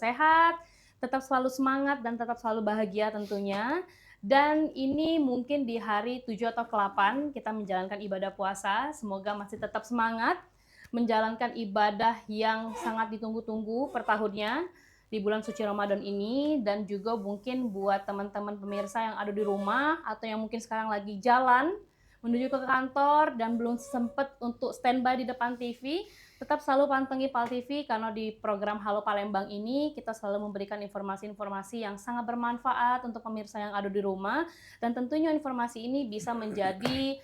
sehat, tetap selalu semangat, dan tetap selalu bahagia tentunya. Dan ini mungkin di hari 7 atau ke-8 kita menjalankan ibadah puasa. Semoga masih tetap semangat menjalankan ibadah yang sangat ditunggu-tunggu per tahunnya di bulan suci Ramadan ini. Dan juga mungkin buat teman-teman pemirsa yang ada di rumah atau yang mungkin sekarang lagi jalan menuju ke kantor dan belum sempat untuk standby di depan TV, tetap selalu pantengi PAL TV karena di program Halo Palembang ini kita selalu memberikan informasi-informasi yang sangat bermanfaat untuk pemirsa yang ada di rumah, dan tentunya informasi ini bisa menjadi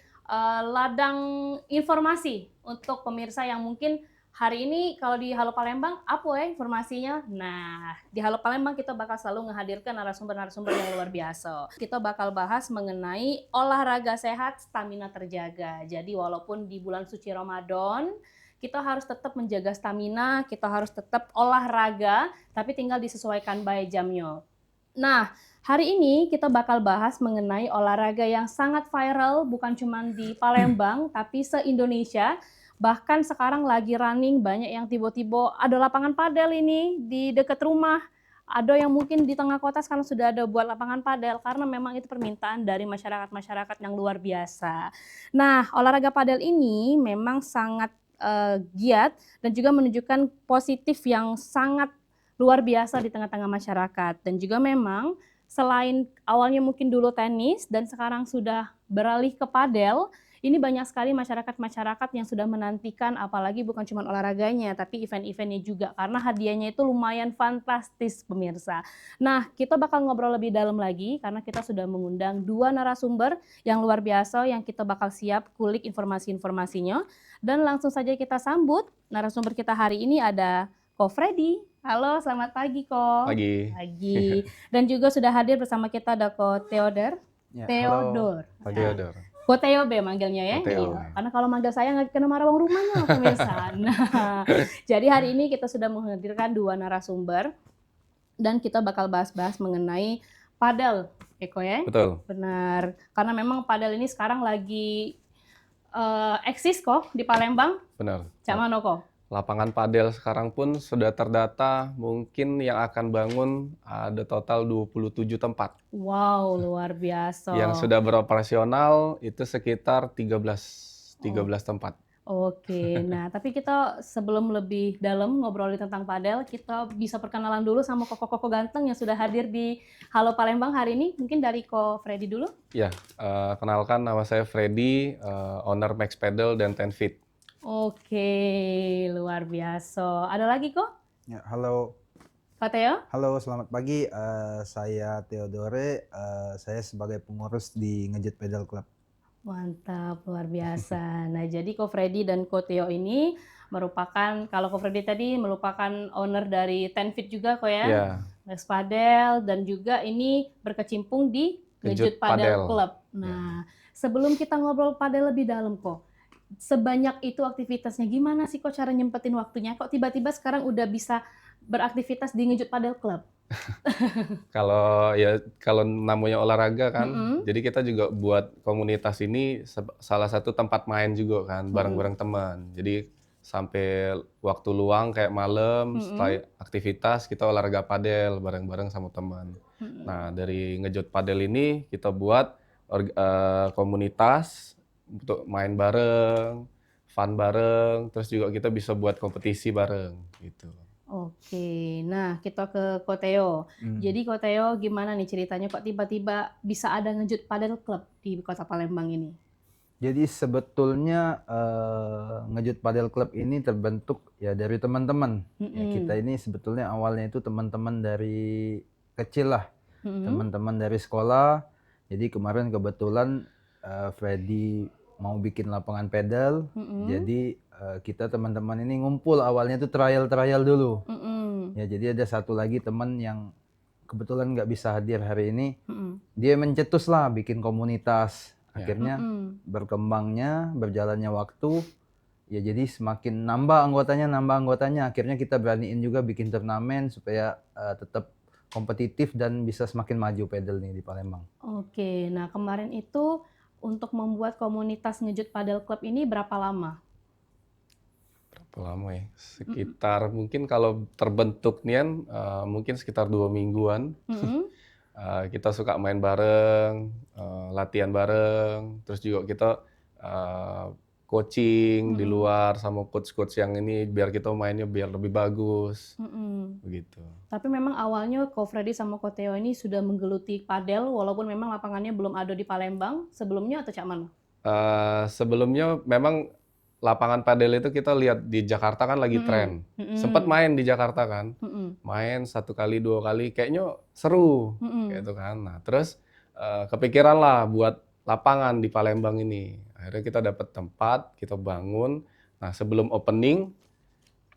ladang informasi untuk pemirsa yang mungkin hari ini kalau di Halo Palembang apa ya informasinya. Nah, di Halo Palembang kita bakal selalu menghadirkan narasumber-narasumber yang luar biasa. Kita bakal bahas mengenai olahraga sehat, stamina terjaga. Jadi walaupun di bulan suci Ramadan kita harus tetap menjaga stamina, kita harus tetap olahraga, tapi tinggal disesuaikan by jamnya. Nah, hari ini kita bakal bahas mengenai olahraga yang sangat viral, bukan cuma di Palembang, tapi se-Indonesia. Bahkan sekarang lagi running, banyak yang tiba-tiba ada lapangan padel ini di dekat rumah. Ada yang mungkin di tengah kota sekarang sudah ada buat lapangan padel, karena memang itu permintaan dari masyarakat-masyarakat yang luar biasa. Nah, olahraga padel ini memang sangat giat dan juga menunjukkan positif yang sangat luar biasa di tengah-tengah masyarakat. Dan juga memang selain awalnya mungkin dulu tenis dan sekarang sudah beralih ke padel, ini banyak sekali masyarakat-masyarakat yang sudah menantikan, apalagi bukan cuma olahraganya tapi event-eventnya juga, karena hadiahnya itu lumayan fantastis pemirsa. Nah, kita bakal ngobrol lebih dalam lagi karena kita sudah mengundang 2 narasumber yang luar biasa yang kita bakal siap kulik informasi-informasinya. Dan langsung saja kita sambut narasumber kita hari ini, ada Ko Freddy. Halo, selamat pagi, Ko. Pagi. Pagi. Dan juga sudah hadir bersama kita ada Ko Theodor. Ya, Theodor. halo. Theodor. Ko Theo B manggilnya ya. Ko Theo. Iya. Karena kalau manggil saya nggak kena marah wong rumahnya pemirsa. Nah, jadi hari ini kita sudah menghadirkan 2 narasumber dan kita bakal bahas-bahas mengenai padel, Eko ya. Betul. Benar. Karena memang padel ini sekarang lagi eksis kok di Palembang. Benar. Cak mano kok? Lapangan padel sekarang pun sudah terdata, mungkin yang akan bangun ada total 27 tempat. Wow, luar biasa. Yang sudah beroperasional itu sekitar 13 tempat. Oke, nah tapi kita sebelum lebih dalam ngobrolin tentang padel, kita bisa perkenalan dulu sama koko-koko ganteng yang sudah hadir di Halo Palembang hari ini. Mungkin dari Ko Freddy dulu. Ya, kenalkan nama saya Freddy, owner Max Pedal dan 10 Feet. Oke, luar biasa. Ada lagi kok? Ya, halo. Kak Theo? Halo, selamat pagi. Saya Theodore. Saya sebagai pengurus di Ngejut Pedal Club. Mantap, luar biasa. Nah, jadi Ko Freddy dan Ko Theo ini merupakan, kalau Ko Freddy tadi merupakan owner dari 10 Feet juga kok ya? Ya, Max Padel, dan juga ini berkecimpung di Ngejut Padel Club. Nah, sebelum kita ngobrol padel lebih dalam kok, sebanyak itu aktivitasnya, gimana sih kok cara nyempetin waktunya? Kok tiba-tiba sekarang udah bisa beraktivitas di Ngejut Padel Club? kalau namanya olahraga kan, jadi kita juga buat komunitas ini salah satu tempat main juga kan, bareng-bareng teman. Jadi sampai waktu luang kayak malam, setelah aktivitas kita olahraga padel bareng-bareng sama teman. Nah, dari Ngejut Padel ini kita buat komunitas untuk main bareng, fun bareng, terus juga kita bisa buat kompetisi bareng gitu. Oke, nah kita ke Ko Theo. Jadi Ko Theo gimana nih ceritanya kok tiba-tiba bisa ada Ngejut Padel Club di Kota Palembang ini? Jadi sebetulnya Ngejut Padel Club ini terbentuk ya dari teman-teman. Ya, kita ini sebetulnya awalnya itu teman-teman dari kecil lah, teman-teman dari sekolah. Jadi kemarin kebetulan Freddy mau bikin lapangan pedal, jadi kita teman-teman ini ngumpul, awalnya itu trial dulu. Ya, jadi ada satu lagi teman yang kebetulan nggak bisa hadir hari ini, dia mencetus lah bikin komunitas. Akhirnya berkembangnya, berjalannya waktu, ya jadi semakin nambah anggotanya, akhirnya kita beraniin juga bikin turnamen supaya tetap kompetitif dan bisa semakin maju pedal nih di Palembang. Oke, nah kemarin itu untuk membuat komunitas Ngejut Padel Club ini berapa lama? lama ya, sekitar mungkin kalau terbentuk nian mungkin sekitar 2 mingguan. Mhm. Kita suka main bareng, latihan bareng, terus juga kita coaching di Mhm. luar sama coach-coach yang ini biar kita mainnya biar lebih bagus, Mhm. begitu. Tapi memang awalnya Ko Freddy sama Ko Theo ini sudah menggeluti padel walaupun memang lapangannya belum ada di Palembang sebelumnya atau cak mana? Sebelumnya memang lapangan padel itu kita lihat di Jakarta kan lagi Mhm. tren. Sempat Mhm. main di Jakarta kan, Mhm. main 1 kali 2 kali kayaknya seru, Mhm. gitu kan. Nah terus kepikiran lah buat lapangan di Palembang ini. Akhirnya kita dapat tempat, kita bangun. Nah sebelum opening,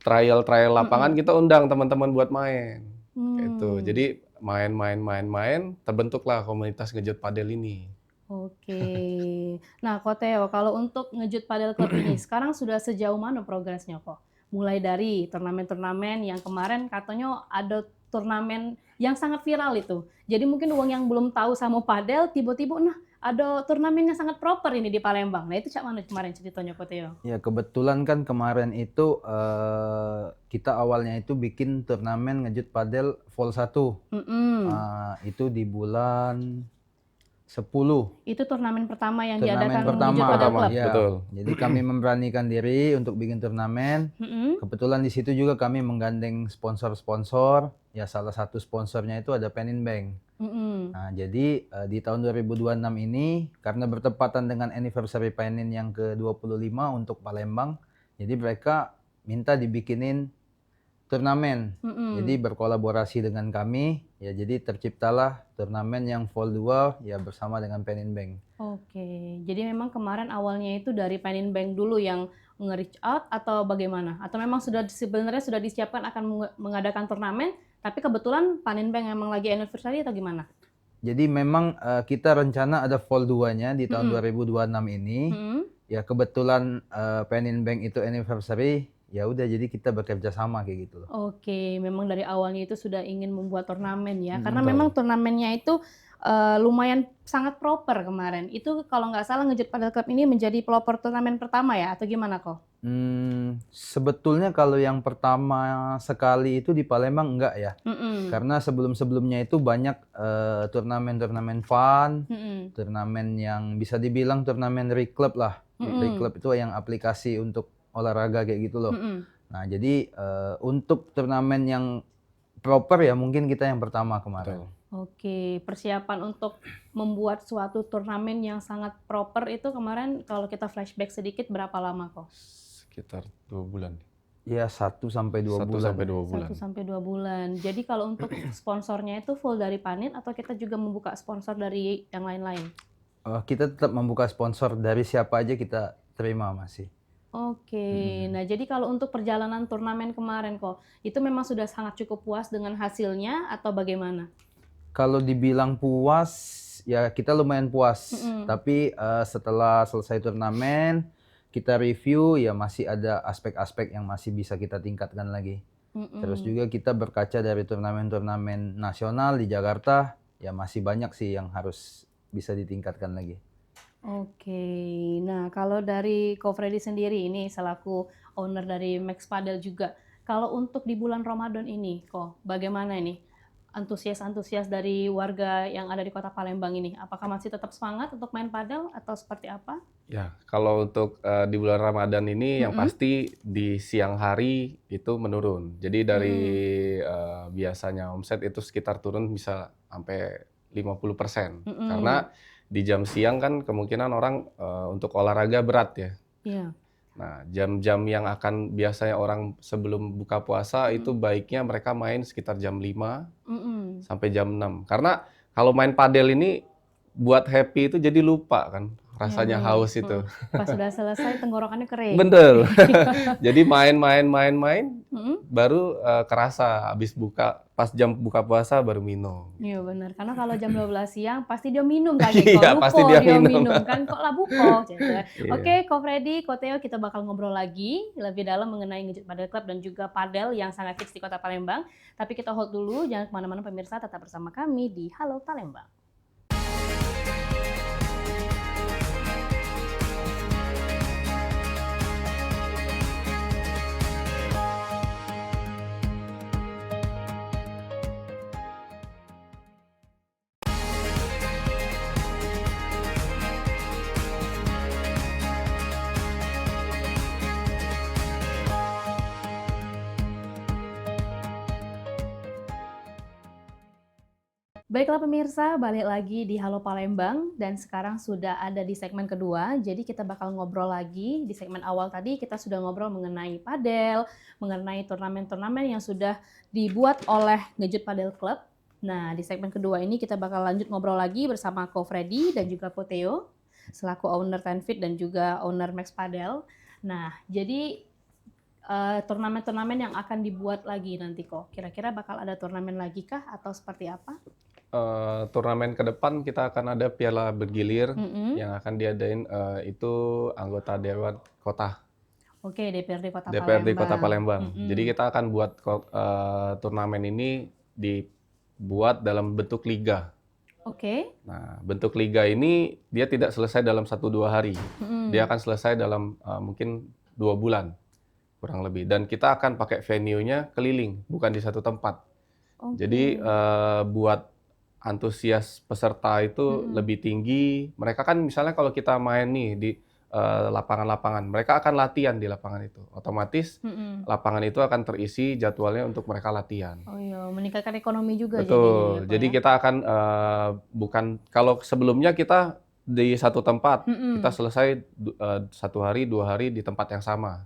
trial lapangan Mhm. kita undang teman-teman buat main, gitu. Mmm. Jadi main, terbentuklah komunitas Ngejut Padel ini. Oke. Nah, Ko Theo, kalau untuk Ngejut Padel Club ini sekarang sudah sejauh mana progresnya kok? Mulai dari turnamen-turnamen yang kemarin katanya ada turnamen yang sangat viral itu. Jadi mungkin uang yang belum tahu sama padel, tiba-tiba nah ada turnamen yang sangat proper ini di Palembang. Nah itu cak mana kemarin ceritanya Ko Theo? Ya kebetulan kan kemarin itu kita awalnya itu bikin turnamen Ngejut Padel Vol 1. Mhm. Itu di bulan 10. Itu turnamen pertama yang Turnamen diadakan Ngejut pertama, Padel Pertama, Club? ya. betul. Jadi kami memberanikan diri untuk bikin turnamen. Mhm. Kebetulan di situ juga kami menggandeng sponsor-sponsor. Ya salah satu sponsornya itu ada Penin Bank. Mhm. Nah, jadi di tahun 2026 ini karena bertepatan dengan anniversary Penin yang ke-25 untuk Palembang, jadi mereka minta dibikinin turnamen. Jadi Mhm. berkolaborasi dengan kami, ya jadi terciptalah turnamen yang Vol 2 ya bersama dengan Penin Bank. Oke, jadi memang kemarin awalnya itu dari Penin Bank dulu yang nge-reach out atau bagaimana? Atau memang sudah sebenarnya sudah disiapkan akan mengadakan turnamen, tapi kebetulan Penin Bank memang lagi anniversary atau gimana? Jadi memang kita rencana ada Vol 2-nya di tahun Mhm. 2026 ini. Mhm. Ya kebetulan Penin Bank itu anniversary, ya udah jadi kita bekerja sama kayak gitu loh. Oke, memang dari awalnya itu sudah ingin membuat turnamen ya, karena Mm-mm. memang Betul. turnamennya itu lumayan sangat proper kemarin. Itu kalau nggak salah Ngejut Padel Club ini menjadi pelopor turnamen pertama ya, atau gimana kok? Sebetulnya kalau yang pertama sekali itu di Palembang enggak ya. Mhm. Karena sebelum-sebelumnya itu banyak turnamen-turnamen fun, Mhm. turnamen yang bisa dibilang turnamen reclub lah. Mhm. Reclub itu yang aplikasi untuk olahraga kayak gitu loh. Mhm. Nah, jadi untuk turnamen yang proper ya mungkin kita yang pertama kemarin. Betul. Oke, persiapan untuk membuat suatu turnamen yang sangat proper itu kemarin kalau kita flashback sedikit berapa lama kok? Sekitar 2 bulan. Ya 1-2 1 bulan. sampai 2 bulan. 1-2 bulan. Jadi kalau untuk sponsornya itu full dari Panin atau kita juga membuka sponsor dari yang lain-lain? Kita tetap membuka sponsor dari siapa aja kita terima masih. Oke, nah jadi kalau untuk perjalanan turnamen kemarin kok, itu memang sudah sangat cukup puas dengan hasilnya atau bagaimana? Kalau dibilang puas, ya kita lumayan puas. Mhm. Tapi setelah selesai turnamen, kita review ya masih ada aspek-aspek yang masih bisa kita tingkatkan lagi. Terus Mhm. juga kita berkaca dari turnamen-turnamen nasional di Jakarta, ya masih banyak sih yang harus bisa ditingkatkan lagi. Oke, nah kalau dari Ko Freddy sendiri ini selaku owner dari Max Padel juga, kalau untuk di bulan Ramadan ini, Ko, bagaimana ini antusias-antusias dari warga yang ada di Kota Palembang ini? Apakah masih tetap semangat untuk main padel atau seperti apa? Ya, kalau untuk di bulan Ramadan ini yang Mhm. pasti di siang hari itu menurun. Jadi dari biasanya omset itu sekitar turun bisa sampai 50%. Mhm. Karena di jam siang kan kemungkinan orang untuk olahraga berat ya. Iya. Nah, jam-jam yang akan biasanya orang sebelum buka puasa itu baiknya mereka main sekitar jam 5 Mhm. sampai jam 6. Karena kalau main padel ini buat happy itu jadi lupa kan Iya rasanya benar. haus itu. Pas sudah selesai tenggorokannya kering. Betul. Jadi main, Mhm. baru kerasa habis pas jam buka puasa baru minum. Iya benar, karena kalau jam 12 siang pasti dia minum lagi kok, Iya, pasti dia minum. kan kok lah buko gitu. Iya. Oke, Ko Freddy, Ko Theo, kita bakal ngobrol lagi lebih dalam mengenai Ngejut Padel Club dan juga padel yang sangat hits di Kota Palembang. Tapi kita hold dulu, jangan kemana-mana pemirsa, tetap bersama kami di Halo Palembang. Baiklah pemirsa, balik lagi di Halo Palembang dan sekarang sudah ada di segmen kedua. Jadi kita bakal ngobrol lagi. Di segmen awal tadi kita sudah ngobrol mengenai padel, mengenai turnamen-turnamen yang sudah dibuat oleh Ngejut Padel Club. Nah, di segmen kedua ini kita bakal lanjut ngobrol lagi bersama Ko Freddy dan juga Ko Theo selaku owner Tenfit dan juga owner Max Padel. Nah, jadi turnamen-turnamen yang akan dibuat lagi nanti kok. Kira-kira bakal ada turnamen lagi kah atau seperti apa? Turnamen ke depan kita akan ada Piala Bergilir Mm-mm. yang akan diadain itu anggota Dewan Kota, Oke, DPRD Kota DPRD Kota Palembang. Palembang. Jadi kita akan buat turnamen ini dibuat dalam bentuk liga. Oke. Nah, bentuk liga ini dia tidak selesai dalam 1-2 hari. Mm-mm. Dia akan selesai dalam mungkin 2 bulan kurang lebih. Dan kita akan pakai venue-nya keliling, bukan di satu tempat. Oke. Jadi buat antusias peserta itu lebih tinggi. Mereka kan misalnya kalau kita main nih di lapangan-lapangan, mereka akan latihan di lapangan itu. Otomatis lapangan itu akan terisi jadwalnya untuk mereka latihan. Oh iya, meningkatkan ekonomi juga Betul. jadinya ya, Ko, Jadi ya? kita akan bukan kalau sebelumnya kita di satu tempat, kita selesai 1 hari, 2 hari di tempat yang sama.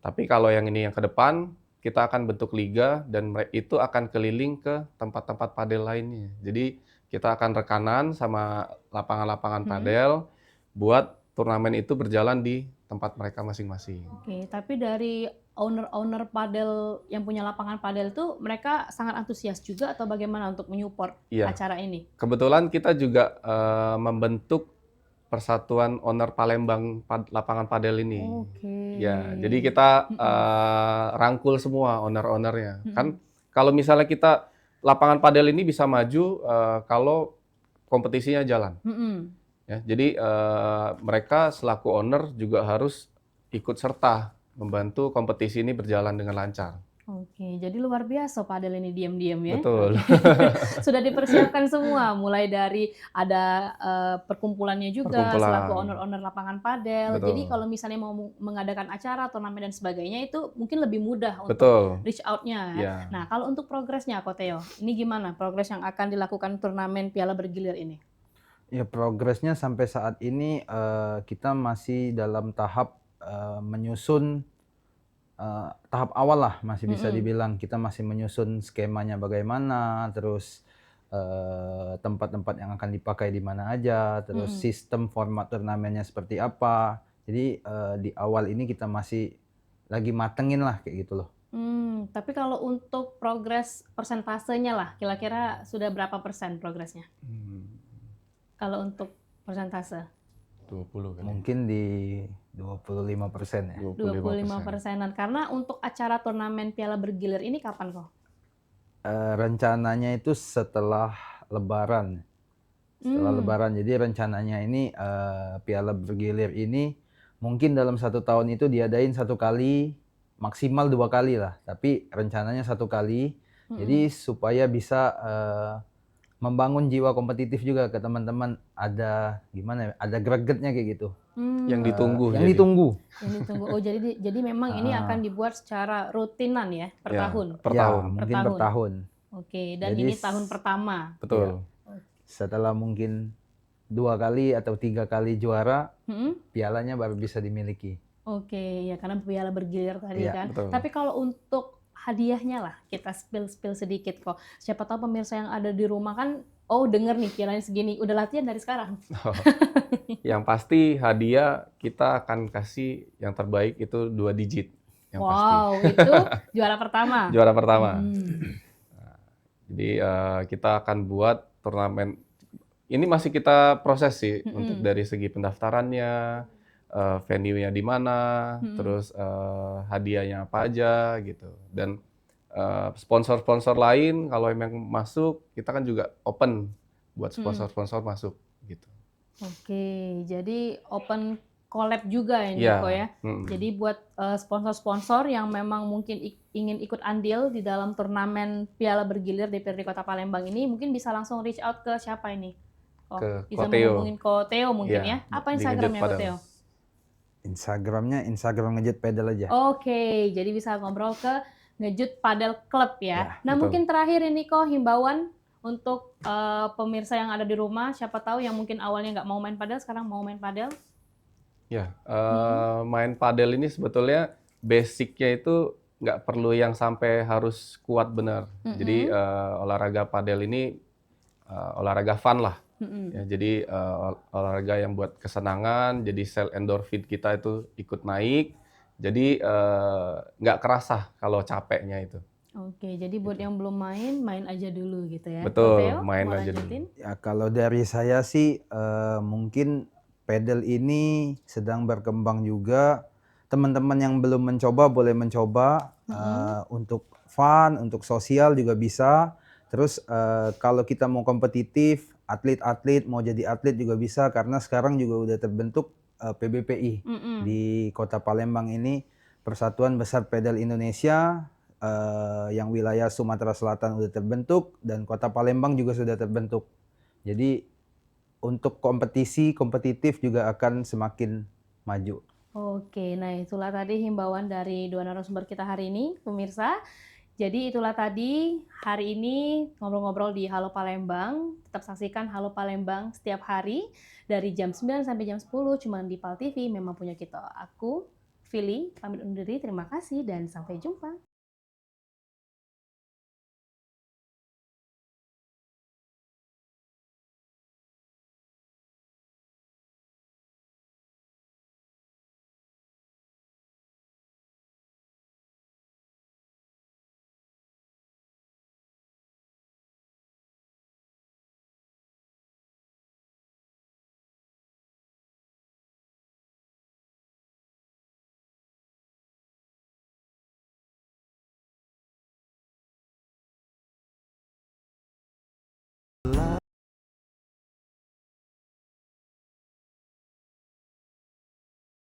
Tapi kalau yang ini yang ke depan, kita akan bentuk liga dan itu akan keliling ke tempat-tempat padel lainnya. Jadi kita akan rekanan sama lapangan-lapangan padel buat turnamen itu berjalan di tempat mereka masing-masing. Oke, tapi dari owner-owner padel yang punya lapangan padel itu mereka sangat antusias juga atau bagaimana untuk menyupport Iya. acara ini? Kebetulan kita juga membentuk Persatuan Owner Palembang lapangan padel ini. Oke. Ya, jadi kita rangkul semua owner-ownernya. Kan kalau misalnya kita lapangan padel ini bisa maju kalau kompetisinya jalan. Ya, jadi mereka selaku owner juga harus ikut serta membantu kompetisi ini berjalan dengan lancar. Oke, jadi luar biasa padel ini diam-diam ya. Betul. Sudah dipersiapkan semua, mulai dari ada perkumpulannya juga Perkumpulan. selaku owner-owner lapangan padel. Betul. Jadi kalau misalnya mau mengadakan acara, turnamen dan sebagainya itu mungkin lebih mudah untuk Betul. reach out-nya. Ya. Nah, kalau untuk progresnya, Ko Theo, ini gimana progres yang akan dilakukan turnamen Piala Bergilir ini? Ya, progresnya sampai saat ini kita masih dalam tahap menyusun tahap awal lah, masih bisa dibilang kita masih menyusun skemanya bagaimana, terus tempat-tempat yang akan dipakai di mana aja, terus sistem format turnamennya seperti apa. Jadi di awal ini kita masih lagi matengin lah kayak gitu loh. Tapi kalau untuk progres persentasenya lah, kira-kira sudah berapa persen progresnya? Kalau untuk persentase? 20 kan. Mungkin di 25% ya. 25%-an. Karena untuk acara turnamen Piala Bergilir ini kapan kok? Rencananya itu setelah Lebaran. Setelah Lebaran. Jadi rencananya ini Piala Bergilir ini mungkin dalam 1 tahun itu diadain 1 kali, maksimal 2 kali lah. Tapi rencananya 1 kali. Jadi supaya bisa membangun jiwa kompetitif juga ke teman-teman, ada gimana ya, ada gregetnya kayak gitu. Yang ditunggu. Yang ditunggu. Yang ditunggu. Oh, jadi memang ini akan dibuat secara rutinan ya, per Ya, tahun. per Ya, tahun. mungkin per tahun. Oke, dan Jadi ini tahun pertama. Betul. Setelah mungkin 2 kali atau 3 kali juara, Hmm? pialanya baru bisa dimiliki. Oke, ya karena Piala Bergilir tadi Iya, kan. betul. Tapi kalau untuk hadiahnya lah, kita spill sedikit kok. Siapa tahu pemirsa yang ada di rumah kan, oh denger nih pialanya segini, udah latihan dari sekarang. Yang pasti hadiah kita akan kasih yang terbaik itu 2 digit. Yang pasti. Wow, itu juara pertama. Juara pertama. Jadi kita akan buat turnamen. Ini masih kita proses sih untuk dari segi pendaftarannya, venue-nya di mana, terus hadiahnya apa aja gitu. Dan sponsor-sponsor lain kalau memang masuk, kita kan juga open buat sponsor-sponsor masuk gitu. Oke, jadi open collab juga ini Iya. kok ya. Jadi buat sponsor-sponsor yang memang mungkin ingin ikut andil di dalam turnamen Piala Bergilir DPRD Kota Palembang ini, mungkin bisa langsung reach out ke siapa ini? Oh, Ke bisa Ko Theo. menghubungin Ko Theo mungkin Iya, ya. Apa di Instagramnya Ngejut Ko Padel. Theo? Instagramnya Instagram Ngejut Padel aja. Oke, jadi bisa ngobrol ke Ngejut Padel Club ya. Ya, Nah, betul. mungkin terakhir ini kok himbauan untuk pemirsa yang ada di rumah, siapa tahu yang mungkin awalnya nggak mau main padel, sekarang mau main padel? Ya, main padel ini sebetulnya basic-nya itu nggak perlu yang sampai harus kuat benar. Jadi, olahraga padel ini, olahraga fun lah. Mhm. Ya, jadi, olahraga yang buat kesenangan, jadi sel endorfin kita itu ikut naik. Jadi, nggak kerasa kalau capeknya itu. Oke, jadi buat Gitu. yang belum main, main aja dulu gitu ya. Kalau Betul, Theo, main mau aja lanjutin? dulu. Ya kalau dari saya sih mungkin pedal ini sedang berkembang juga. Teman-teman yang belum mencoba boleh mencoba untuk fun, untuk sosial juga bisa. Terus kalau kita mau kompetitif, atlet-atlet mau jadi atlet juga bisa karena sekarang juga udah terbentuk PBPI Mhm. di Kota Palembang ini, Persatuan Besar Pedal Indonesia. Yang wilayah Sumatera Selatan sudah terbentuk dan Kota Palembang juga sudah terbentuk. Jadi untuk kompetitif juga akan semakin maju. Oke, nah itulah tadi himbauan dari dua narasumber kita hari ini, pemirsa. Jadi itulah tadi hari ini ngobrol-ngobrol di Halo Palembang. Tetap saksikan Halo Palembang setiap hari dari jam 9 sampai jam 10 cuma di PAL TV, memang punya kita. Aku, Vili, pamit undur diri. Terima kasih dan sampai jumpa.